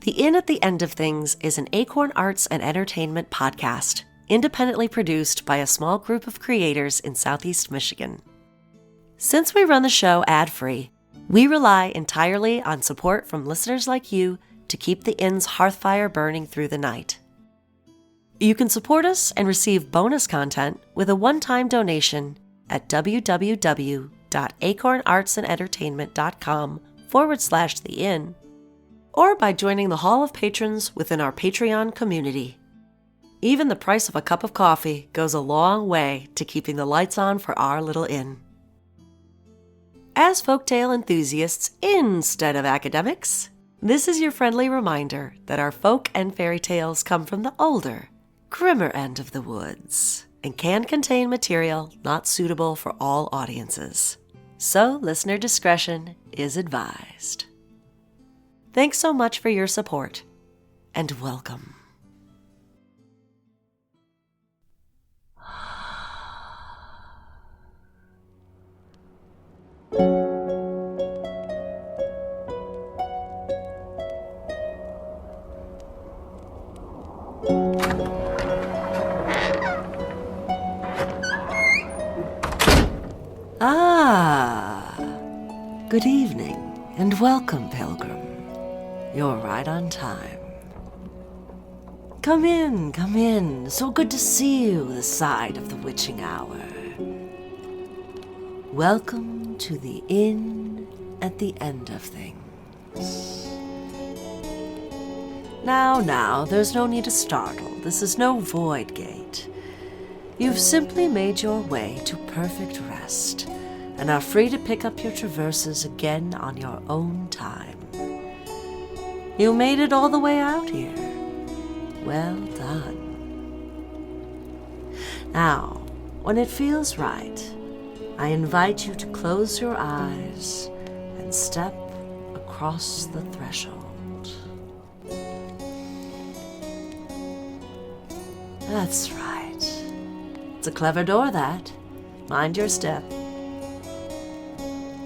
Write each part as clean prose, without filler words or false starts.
The Inn at the End of Things is an Acorn Arts and Entertainment podcast, independently produced by a small group of creators in Southeast Michigan. Since we run the show ad-free, we rely entirely on support from listeners like you to keep the Inn's hearthfire burning through the night. You can support us and receive bonus content with a one-time donation at www.acornartsandentertainment.com/the Inn, or by joining the Hall of Patrons within our Patreon community. Even the price of a cup of coffee goes a long way to keeping the lights on for our little inn. As folktale enthusiasts instead of academics, this is your friendly reminder that our folk and fairy tales come from the older, grimmer end of the woods and can contain material not suitable for all audiences. So listener discretion is advised. Thanks so much for your support, and welcome. Good evening, and welcome, Pilgrim. You're right on time. Come in. So good to see you this side of the witching hour. Welcome to the Inn at the End of Things. Now, there's no need to startle. This is no void gate. You've simply made your way to perfect rest and are free to pick up your traverses again on your own time. You made it all the way out here. Well done. Now, when it feels right, I invite you to close your eyes and step across the threshold. That's right. It's a clever door, that. Mind your step.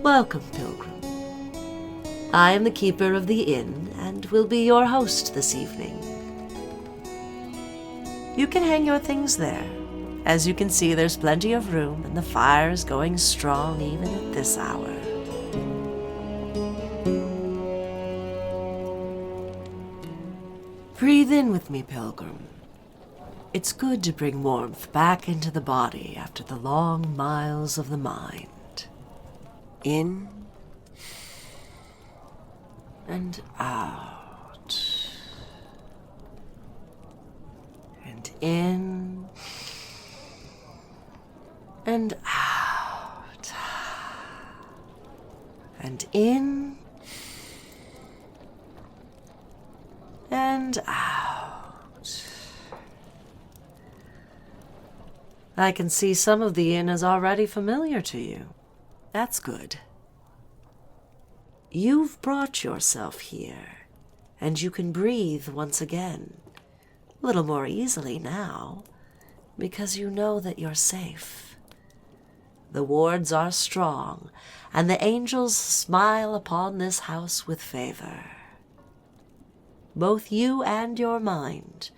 Welcome, Pilgrim. I am the keeper of the inn and will be your host this evening. You can hang your things there. As you can see, there's plenty of room and the fire is going strong even at this hour. Breathe in with me, Pilgrim. It's good to bring warmth back into the body after the long miles of the mind. In and out, and in and out, and in and out. I can see some of the inn is already familiar to you. That's good. You've brought yourself here, and you can breathe once again, a little more easily now, because you know that you're safe. The wards are strong, and the angels smile upon this house with favor. Both you and your mind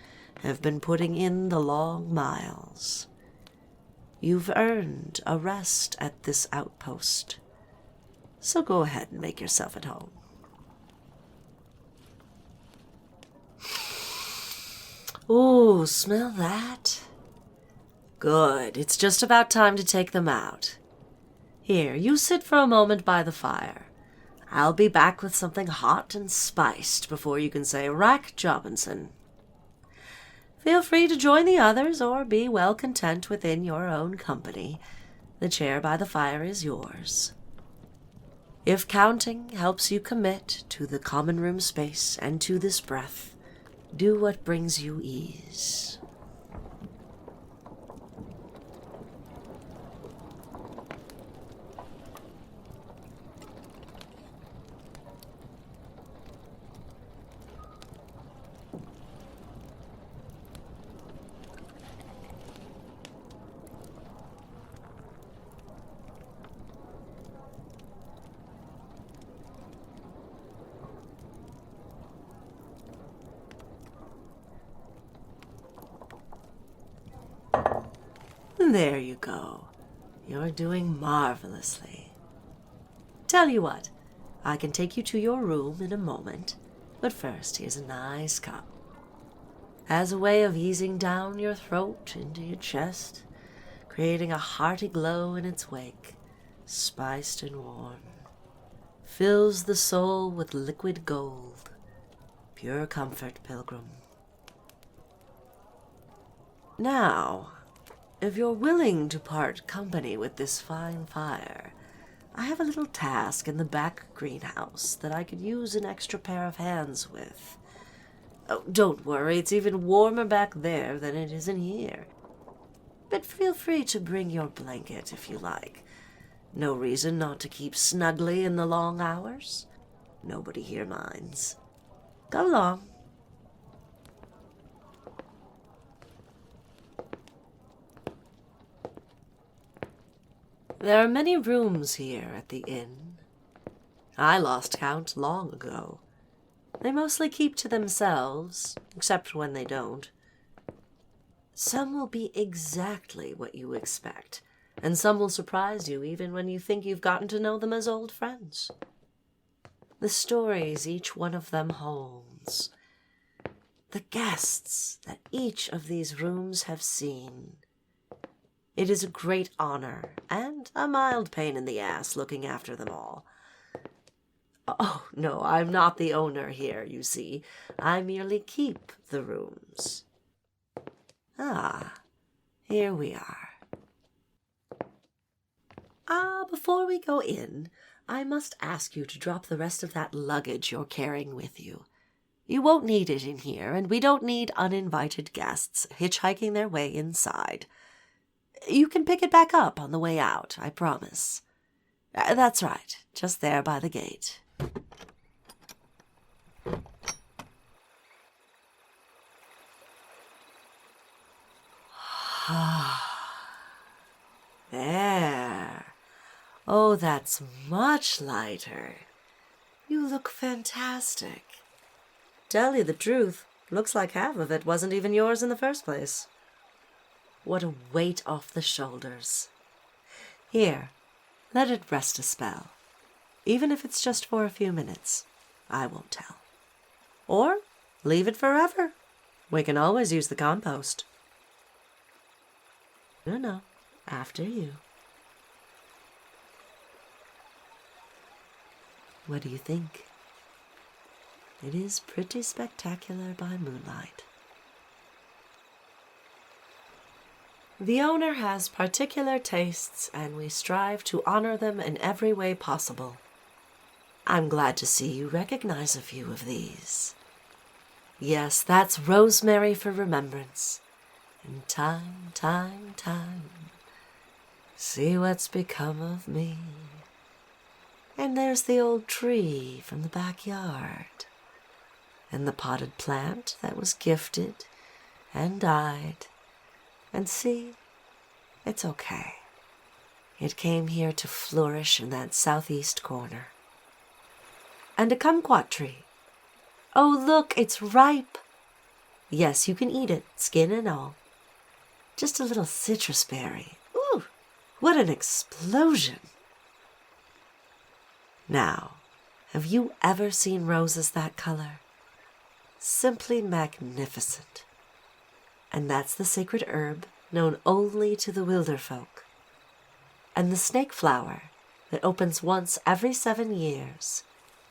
have been putting in the long miles. You've earned a rest at this outpost, so go ahead and make yourself at home. Ooh, smell that? Good, it's just about time to take them out. Here, you sit for a moment by the fire. I'll be back with something hot and spiced before you can say Rack Jobbinson. Feel free to join the others or be well content within your own company. The chair by the fire is yours. If counting helps you commit to the common room space and to this breath, do what brings you ease. There you go. You're doing marvelously. Tell you what, I can take you to your room in a moment, but first here's a nice cup. As a way of easing down your throat into your chest, creating a hearty glow in its wake, spiced and warm, fills the soul with liquid gold. Pure comfort, pilgrim. Now, if you're willing to part company with this fine fire, I have a little task in the back greenhouse that I could use an extra pair of hands with. Oh, don't worry, it's even warmer back there than it is in here. But feel free to bring your blanket if you like. No reason not to keep snugly in the long hours. Nobody here minds. Go along. There are many rooms here at the inn. I lost count long ago. They mostly keep to themselves, except when they don't. Some will be exactly what you expect, and some will surprise you even when you think you've gotten to know them as old friends. The stories each one of them holds, the guests that each of these rooms have seen. It is a great honor and a mild pain in the ass looking after them all. Oh, no, I'm not the owner here, you see. I merely keep the rooms. Ah, here we are. Before we go in, I must ask you to drop the rest of that luggage you're carrying with you. You won't need it in here, and we don't need uninvited guests hitchhiking their way inside. You can pick it back up on the way out, I promise. That's right, just there by the gate. There. Oh, that's much lighter. You look fantastic. Tell you the truth, looks like half of it wasn't even yours in the first place. What a weight off the shoulders. Here, let it rest a spell. Even if it's just for a few minutes, I won't tell. Or leave it forever. We can always use the compost. No, after you. What do you think? It is pretty spectacular by moonlight. The owner has particular tastes, and we strive to honor them in every way possible. I'm glad to see you recognize a few of these. Yes, that's rosemary for remembrance. And time, see what's become of me. And there's the old tree from the backyard. And the potted plant that was gifted and died. And see, it's okay. It came here to flourish in that southeast corner. And a kumquat tree. Oh, look, it's ripe. Yes, you can eat it, skin and all. Just a little citrus berry. Ooh, what an explosion. Now, have you ever seen roses that color? Simply magnificent. And that's the sacred herb known only to the wilder folk. And the snake flower that opens once every 7 years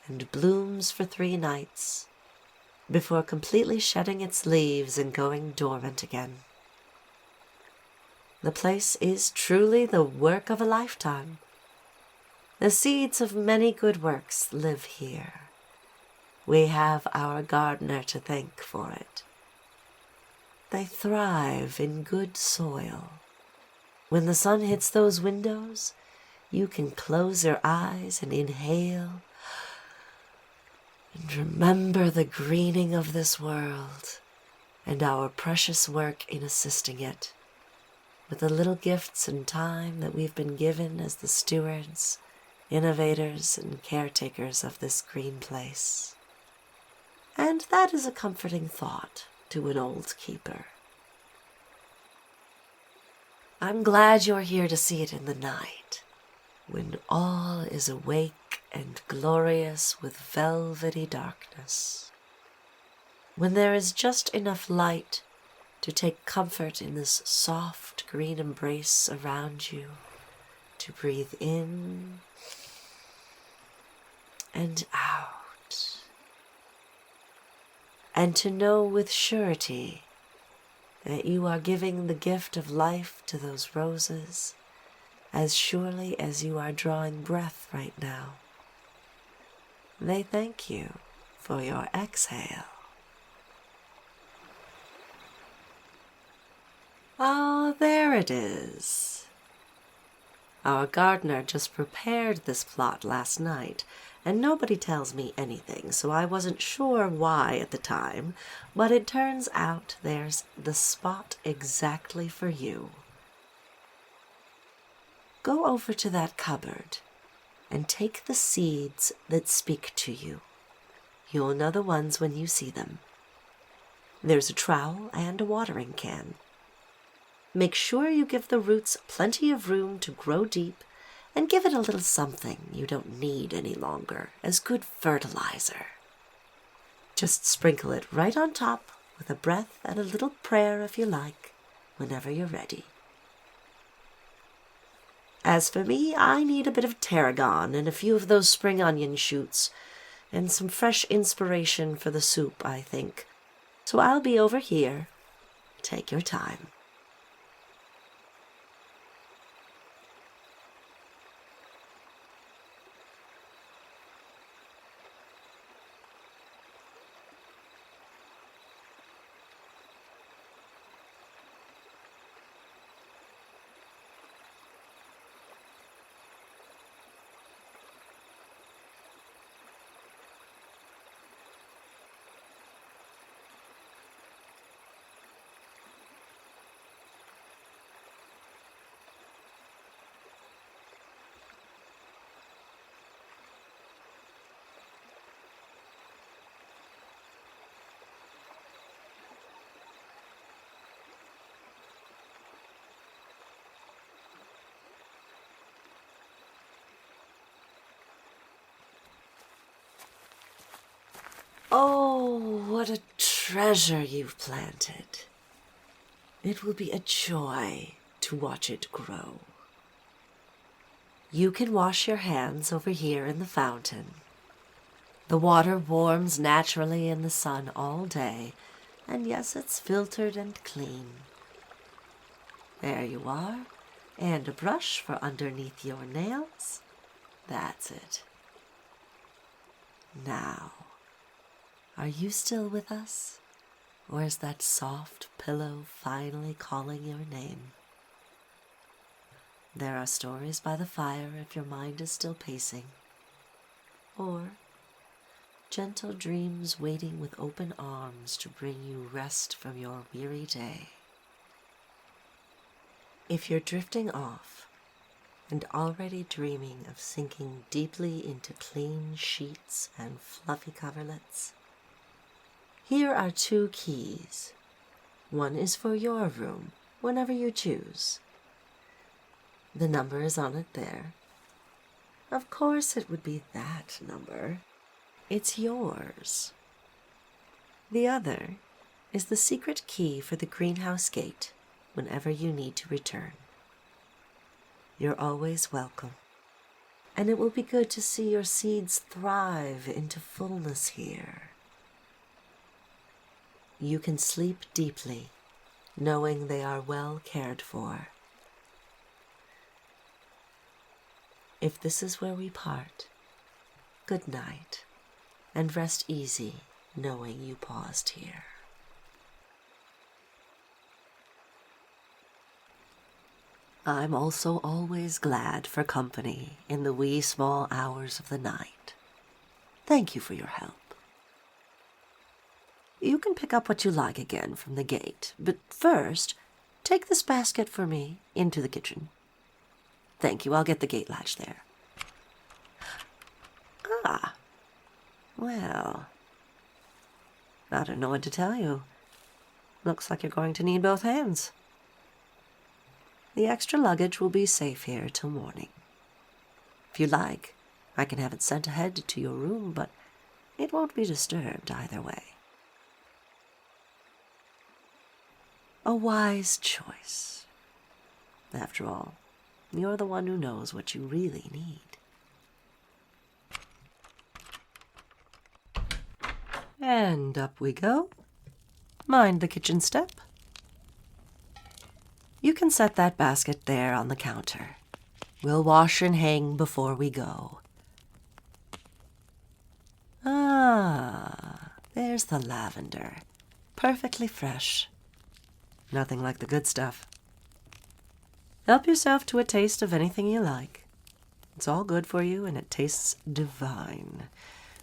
and blooms for 3 nights before completely shedding its leaves and going dormant again. The place is truly the work of a lifetime. The seeds of many good works live here. We have our gardener to thank for it. They thrive in good soil. When the sun hits those windows, you can close your eyes and inhale and remember the greening of this world and our precious work in assisting it with the little gifts and time that we've been given as the stewards, innovators, and caretakers of this green place. And that is a comforting thought to an old keeper. I'm glad you're here to see it in the night, when all is awake and glorious with velvety darkness, when there is just enough light to take comfort in this soft green embrace around you, to breathe in and out, and to know with surety that you are giving the gift of life to those roses as surely as you are drawing breath right now. They thank you for your exhale. Oh, there it is. Our gardener just prepared this plot last night, and nobody tells me anything, so I wasn't sure why at the time, but it turns out there's the spot exactly for you. Go over to that cupboard and take the seeds that speak to you. You'll know the ones when you see them. There's a trowel and a watering can. Make sure you give the roots plenty of room to grow deep, and give it a little something you don't need any longer as good fertilizer. Just sprinkle it right on top with a breath and a little prayer if you like, whenever you're ready. As for me, I need a bit of tarragon and a few of those spring onion shoots, and some fresh inspiration for the soup, I think. So I'll be over here. Take your time. Oh, what a treasure you've planted. It will be a joy to watch it grow. You can wash your hands over here in the fountain. The water warms naturally in the sun all day, and yes, it's filtered and clean. There you are, and a brush for underneath your nails. That's it. Now, are you still with us? Or is that soft pillow finally calling your name? There are stories by the fire if your mind is still pacing. Or gentle dreams waiting with open arms to bring you rest from your weary day. If you're drifting off and already dreaming of sinking deeply into clean sheets and fluffy coverlets, here are 2 keys. One is for your room, whenever you choose. The number is on it there. Of course it would be that number. It's yours. The other is the secret key for the greenhouse gate whenever you need to return. You're always welcome, and it will be good to see your seeds thrive into fullness here. You can sleep deeply, knowing they are well cared for. If this is where we part, good night, and rest easy knowing you paused here. I'm also always glad for company in the wee small hours of the night. Thank you for your help. You can pick up what you like again from the gate, but first, take this basket for me into the kitchen. Thank you, I'll get the gate latch there. Ah, well, I don't know what to tell you. Looks like you're going to need both hands. The extra luggage will be safe here till morning. If you like, I can have it sent ahead to your room, but it won't be disturbed either way. A wise choice. After all, you're the one who knows what you really need. And up we go. Mind the kitchen step. You can set that basket there on the counter. We'll wash and hang before we go. Ah, there's the lavender. Perfectly fresh. Nothing like the good stuff. Help yourself to a taste of anything you like. It's all good for you and it tastes divine.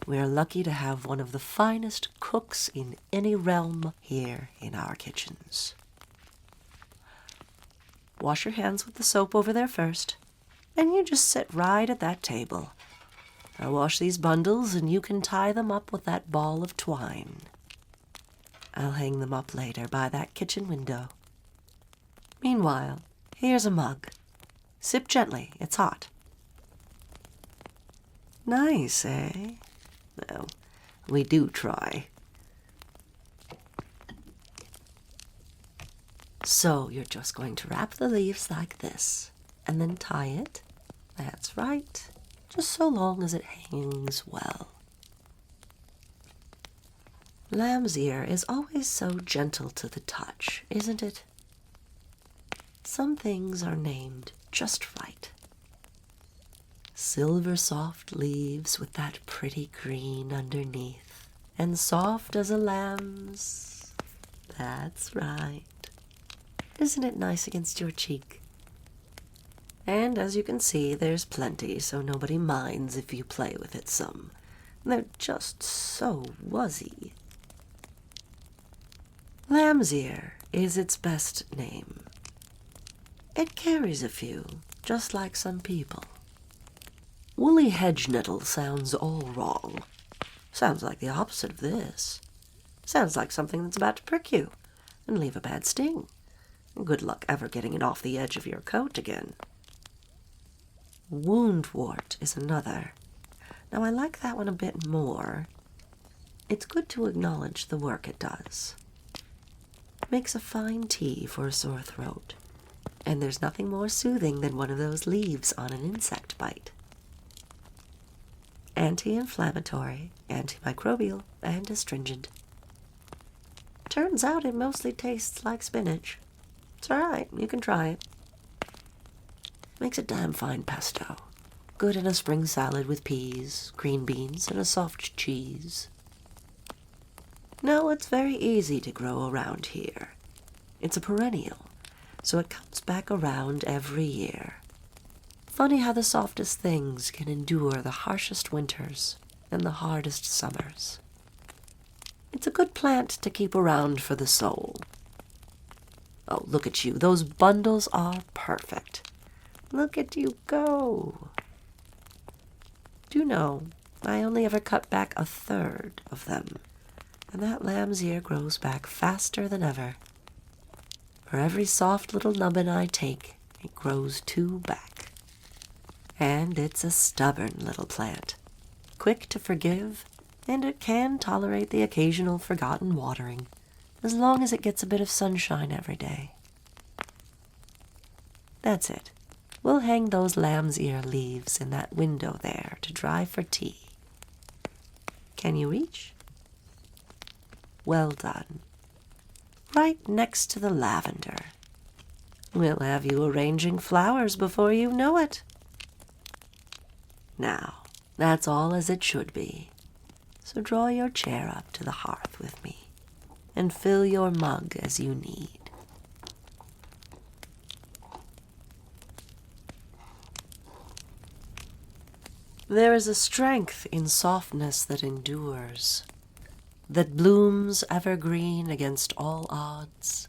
We're lucky to have one of the finest cooks in any realm here in our kitchens. Wash your hands with the soap over there first, and you just sit right at that table. I'll wash these bundles and you can tie them up with that ball of twine. I'll hang them up later by that kitchen window. Meanwhile, here's a mug. Sip gently, it's hot. Nice, eh? No, we do try. So you're just going to wrap the leaves like this, and then tie it. That's right, just so long as it hangs well. Lamb's ear is always so gentle to the touch, isn't it? Some things are named just right. Silver soft leaves with that pretty green underneath, and soft as a lamb's. That's right. Isn't it nice against your cheek? And as you can see, there's plenty, so nobody minds if you play with it some. They're just so wuzzy. Lamb's ear is its best name. It carries a few, just like some people. Woolly hedge nettle sounds all wrong. Sounds like the opposite of this. Sounds like something that's about to prick you and leave a bad sting. Good luck ever getting it off the edge of your coat again. Woundwort is another. Now I like that one a bit more. It's good to acknowledge the work it does. Makes a fine tea for a sore throat. And there's nothing more soothing than one of those leaves on an insect bite. Anti-inflammatory, antimicrobial, and astringent. Turns out it mostly tastes like spinach. It's alright, you can try it. Makes a damn fine pesto. Good in a spring salad with peas, green beans, and a soft cheese. No, it's very easy to grow around here. It's a perennial, so it comes back around every year. Funny how the softest things can endure the harshest winters and the hardest summers. It's a good plant to keep around for the soul. Oh, look at you. Those bundles are perfect. Look at you go. Do you know, I only ever cut back 1/3 of them, and that lamb's ear grows back faster than ever. For every soft little nubbin I take, it grows 2 back. And it's a stubborn little plant, quick to forgive, and it can tolerate the occasional forgotten watering, as long as it gets a bit of sunshine every day. That's it. We'll hang those lamb's ear leaves in that window there to dry for tea. Can you reach? Well done. Right next to the lavender. We'll have you arranging flowers before you know it. Now, that's all as it should be. So draw your chair up to the hearth with me, and fill your mug as you need. There is a strength in softness that endures, that blooms evergreen against all odds,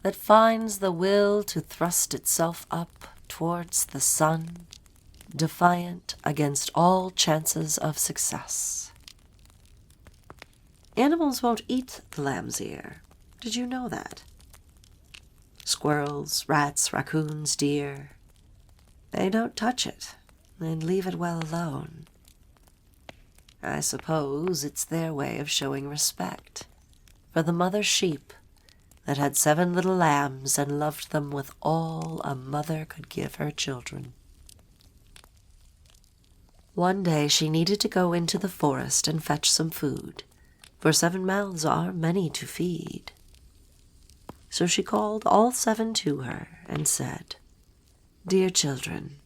that finds the will to thrust itself up towards the sun, defiant against all chances of success. Animals won't eat the lamb's ear. Did you know that? squirrels, rats, raccoons, deer. They don't touch it and leave it well alone. I suppose it's their way of showing respect for the mother sheep that had 7 little lambs and loved them with all a mother could give her children. One day she needed to go into the forest and fetch some food, for 7 mouths are many to feed. So she called all 7 to her and said, "Dear children,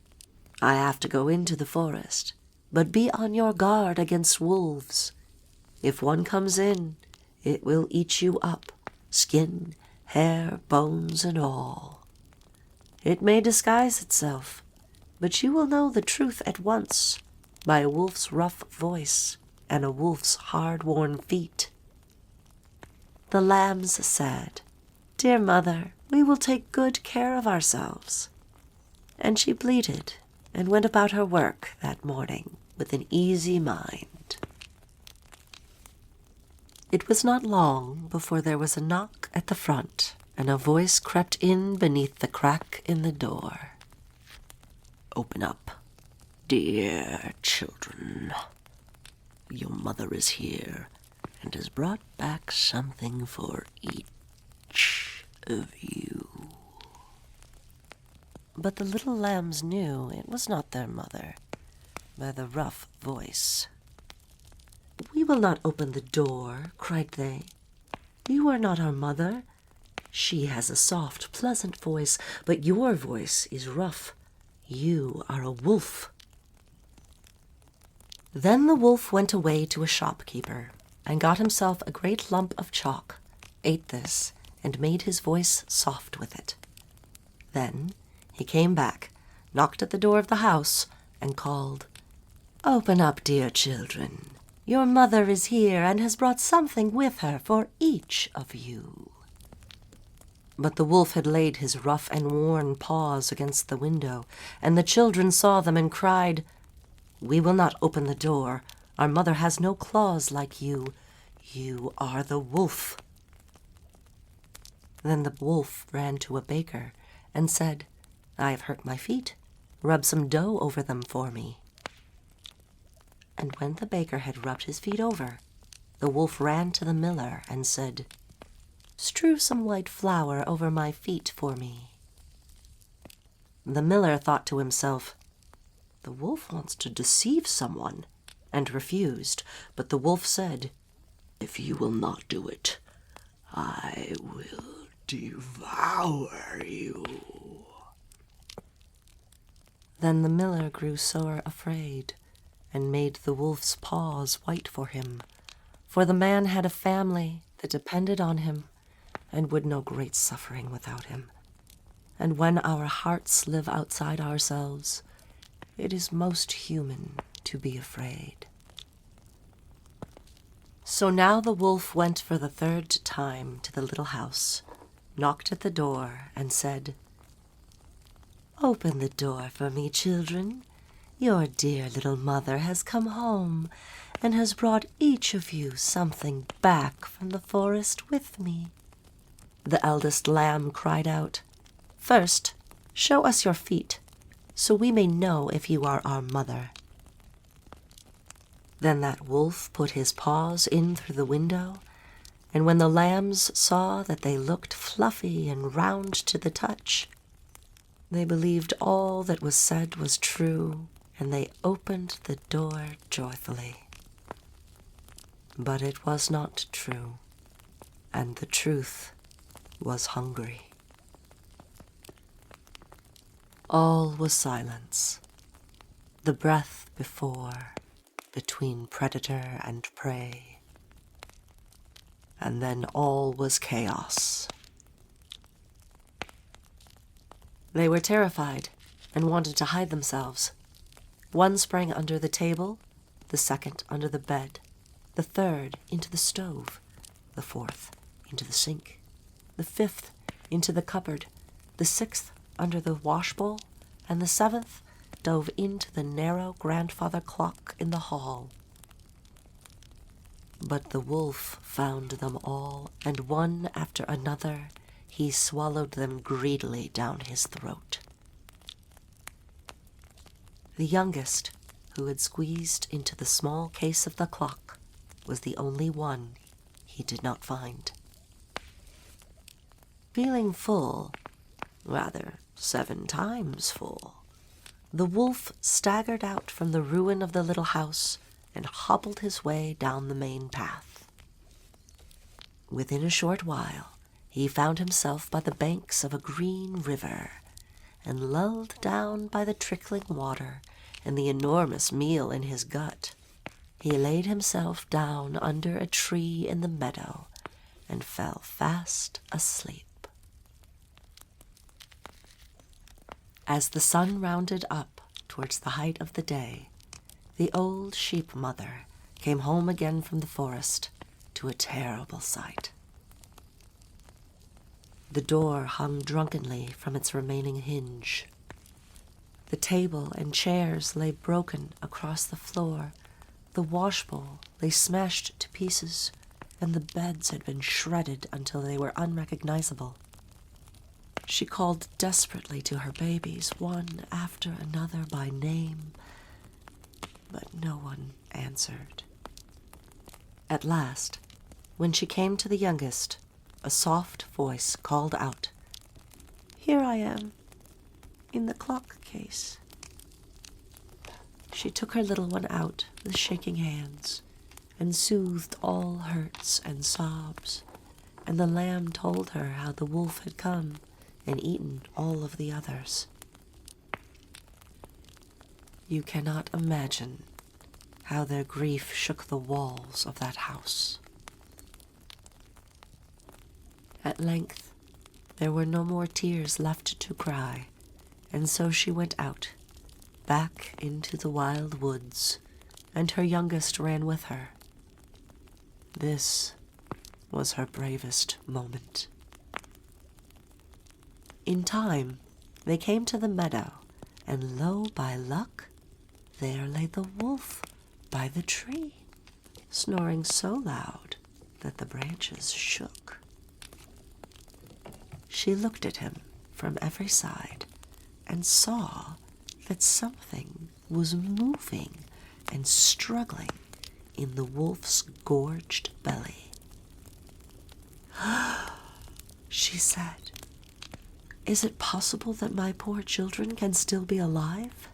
I have to go into the forest, but be on your guard against wolves. If one comes in, it will eat you up, skin, hair, bones, and all. It may disguise itself, but you will know the truth at once by a wolf's rough voice and a wolf's hard-worn feet." The lambs said, "Dear mother, we will take good care of ourselves." And she bleated and went about her work that morning with an easy mind. It was not long before there was a knock at the front, and a voice crept in beneath the crack in the door. "Open up, dear children. Your mother is here and has brought back something for each of you." But the little lambs knew it was not their mother by the rough voice. "We will not open the door," cried they. "You are not our mother. She has a soft, pleasant voice, but your voice is rough. You are a wolf." Then the wolf went away to a shopkeeper and got himself a great lump of chalk, ate this, and made his voice soft with it. Then he came back, knocked at the door of the house, and called, "Open up, dear children. Your mother is here and has brought something with her for each of you." But the wolf had laid his rough and worn paws against the window, and the children saw them and cried, "We will not open the door. Our mother has no claws like you. You are the wolf." Then the wolf ran to a baker and said, "I have hurt my feet. Rub some dough over them for me." And when the baker had rubbed his feet over, the wolf ran to the miller and said, "Strew some white flour over my feet for me." The miller thought to himself, "The wolf wants to deceive someone," and refused. But the wolf said, "If you will not do it, I will devour you." Then the miller grew sore afraid, and made the wolf's paws white for him, for the man had a family that depended on him, and would know great suffering without him. And when our hearts live outside ourselves, it is most human to be afraid. So now the wolf went for the 3rd time to the little house, knocked at the door, and said, "Open the door for me, children. Your dear little mother has come home and has brought each of you something back from the forest with me." The eldest lamb cried out, "First, show us your feet, so we may know if you are our mother." Then that wolf put his paws in through the window, and when the lambs saw that they looked fluffy and round to the touch, they believed all that was said was true, and they opened the door joyfully. But it was not true, and the truth was hungry. All was silence, the breath before, between predator and prey, and then all was chaos. They were terrified and wanted to hide themselves. One sprang under the table, the second under the bed, the third into the stove, the fourth into the sink, the fifth into the cupboard, the sixth under the washbowl, and the seventh dove into the narrow grandfather clock in the hall. But the wolf found them all, and one after another he swallowed them greedily down his throat. The youngest, who had squeezed into the small case of the clock, was the only one he did not find. Feeling full, rather 7 times full, the wolf staggered out from the ruin of the little house and hobbled his way down the main path. Within a short while, he found himself by the banks of a green river, and lulled down by the trickling water and the enormous meal in his gut, he laid himself down under a tree in the meadow and fell fast asleep. As the sun rounded up towards the height of the day, the old sheep mother came home again from the forest to a terrible sight. The door hung drunkenly from its remaining hinge. The table and chairs lay broken across the floor, the washbowl lay smashed to pieces, and the beds had been shredded until they were unrecognizable. She called desperately to her babies, one after another by name, but no one answered. At last, when she came to the youngest, a soft voice called out, "Here I am, in the clock case." She took her little one out with shaking hands and soothed all hurts and sobs, and the lamb told her how the wolf had come and eaten all of the others. You cannot imagine how their grief shook the walls of that house. At length, there were no more tears left to cry, and so she went out, back into the wild woods, and her youngest ran with her. This was her bravest moment. In time, they came to the meadow, and lo, by luck, there lay the wolf by the tree, snoring so loud that the branches shook. She looked at him from every side and saw that something was moving and struggling in the wolf's gorged belly. She said, "Is it possible that my poor children can still be alive?"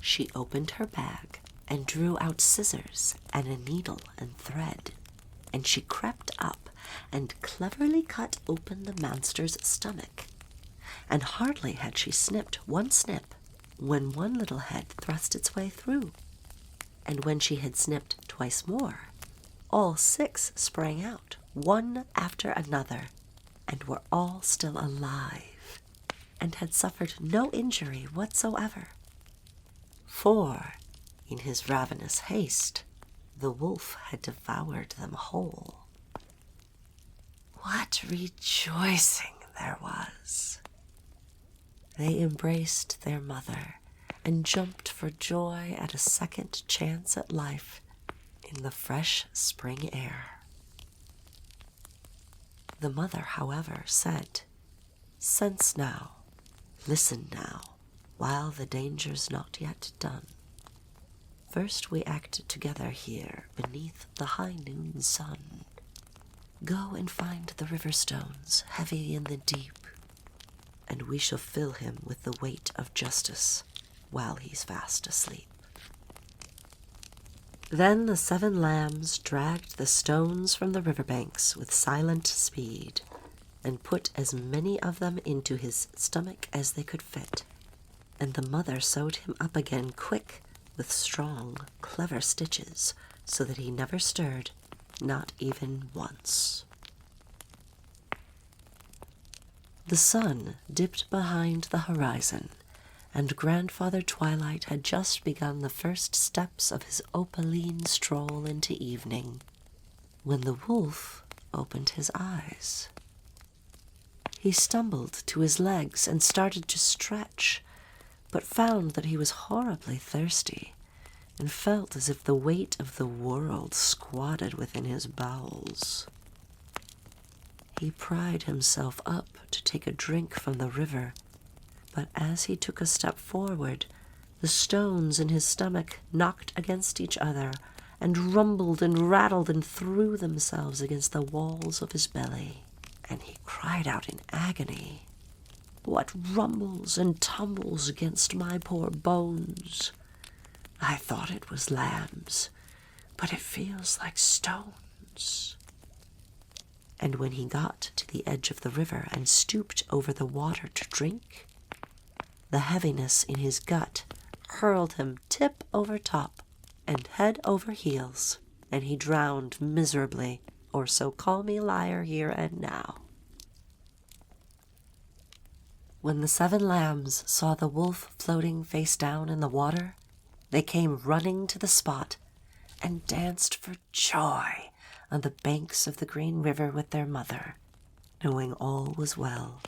She opened her bag and drew out scissors and a needle and thread, and she crept up and cleverly cut open the monster's stomach. And hardly had she snipped one snip when one little head thrust its way through. And when she had snipped twice more, all 6 sprang out, one after another, and were all still alive, and had suffered no injury whatsoever. For, in his ravenous haste, the wolf had devoured them whole. What rejoicing there was! They embraced their mother and jumped for joy at a second chance at life in the fresh spring air. The mother, however, said, "Sense now, listen now, while the danger's not yet done. First we act together here beneath the high noon sun. Go and find the river stones heavy in the deep, and we shall fill him with the weight of justice while he's fast asleep." Then the 7 lambs dragged the stones from the riverbanks with silent speed, and put as many of them into his stomach as they could fit, and the mother sewed him up again quick with strong, clever stitches, so that he never stirred, not even once. The sun dipped behind the horizon, and Grandfather Twilight had just begun the first steps of his opaline stroll into evening, when the wolf opened his eyes. He stumbled to his legs and started to stretch, but found that he was horribly thirsty, and felt as if the weight of the world squatted within his bowels. He pried himself up to take a drink from the river, but as he took a step forward, the stones in his stomach knocked against each other and rumbled and rattled and threw themselves against the walls of his belly, and he cried out in agony, "What rumbles and tumbles against my poor bones? I thought it was lambs, but it feels like stones." And when he got to the edge of the river and stooped over the water to drink, the heaviness in his gut hurled him tip over top and head over heels, and he drowned miserably, or so call me liar here and now. When the 7 lambs saw the wolf floating face down in the water, they came running to the spot and danced for joy on the banks of the green river with their mother, knowing all was well,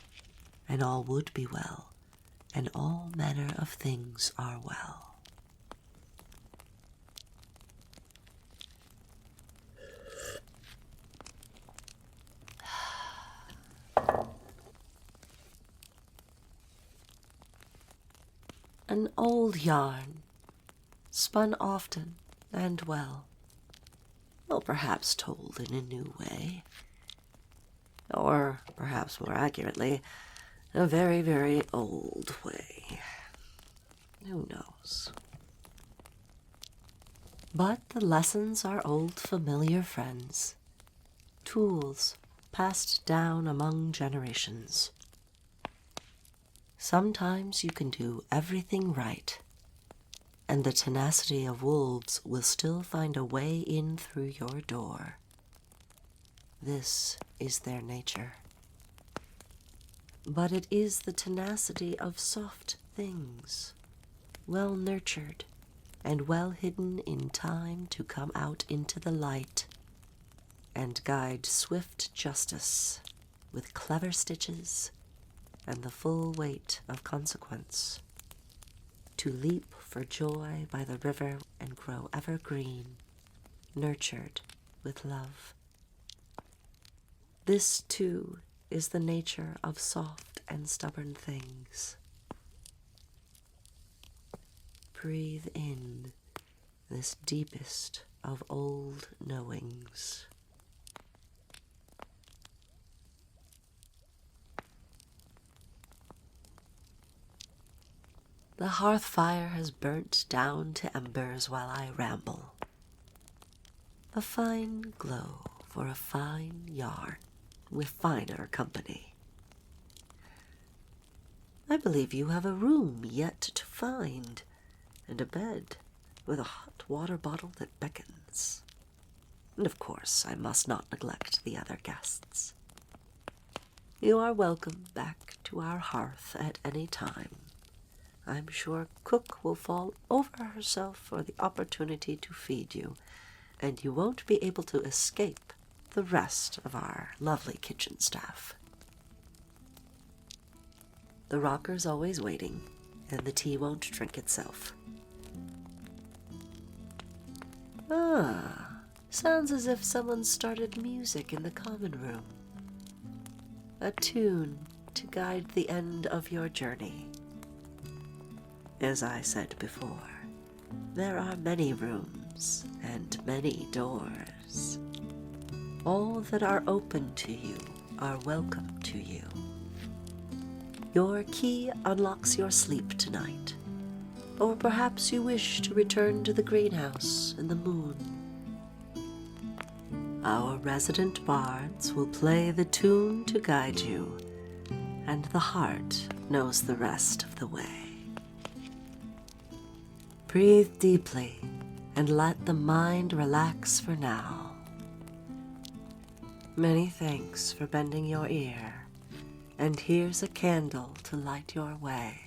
and all would be well, and all manner of things are well. An old yarn, spun often and well, or perhaps told in a new way, or perhaps more accurately, a very, very old way. Who knows? But the lessons are old familiar friends, tools passed down among generations. Sometimes you can do everything right, and the tenacity of wolves will still find a way in through your door. This is their nature. But it is the tenacity of soft things, well nurtured and well hidden in time to come out into the light and guide swift justice with clever stitches and the full weight of consequence, to leap for joy by the river and grow evergreen, nurtured with love. This, too, is the nature of soft and stubborn things. Breathe in this deepest of old knowings. The hearth fire has burnt down to embers while I ramble. A fine glow for a fine yarn with finer company. I believe you have a room yet to find, and a bed with a hot water bottle that beckons. And of course, I must not neglect the other guests. You are welcome back to our hearth at any time. I'm sure Cook will fall over herself for the opportunity to feed you, and you won't be able to escape the rest of our lovely kitchen staff. The rocker's always waiting, and the tea won't drink itself. Sounds as if someone started music in the common room. A tune to guide the end of your journey. As I said before, there are many rooms and many doors. All that are open to you are welcome to you. Your key unlocks your sleep tonight, or perhaps you wish to return to the greenhouse and the moon. Our resident bards will play the tune to guide you, and the heart knows the rest of the way. Breathe deeply and let the mind relax for now. Many thanks for bending your ear, and here's a candle to light your way.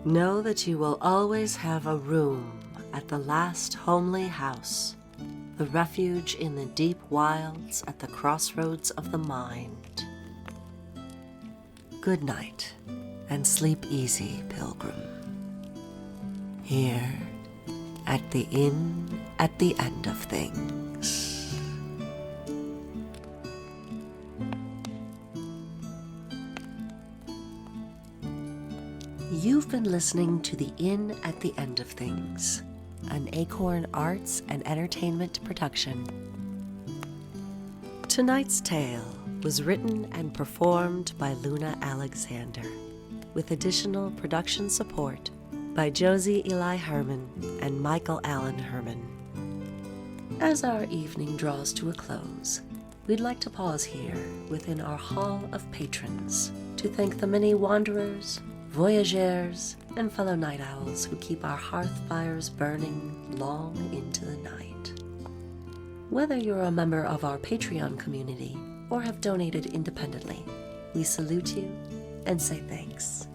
Know that you will always have a room at the last homely house, the refuge in the deep wilds at the crossroads of the mind. Good night, and sleep easy, pilgrim. Here at the inn at the end of things. You've been listening to The Inn at the End of Things, an Acorn Arts and Entertainment production. Tonight's tale was written and performed by Luna Alexander, with additional production support by Josie Eli Herman and Michael Allen Herman. As our evening draws to a close, we'd like to pause here within our Hall of Patrons to thank the many wanderers, voyageurs, and fellow night owls who keep our hearth fires burning long into the night. Whether you're a member of our Patreon community or have donated independently, we salute you and say thanks.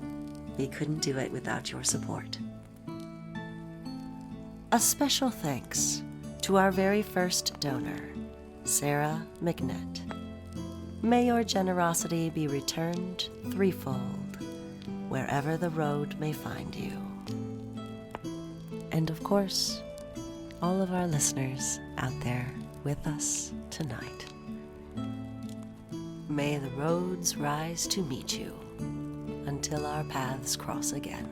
We couldn't do it without your support. A special thanks to our very first donor, Sarah McNett. May your generosity be returned threefold, wherever the road may find you. And of course, all of our listeners out there with us tonight. May the roads rise to meet you until our paths cross again.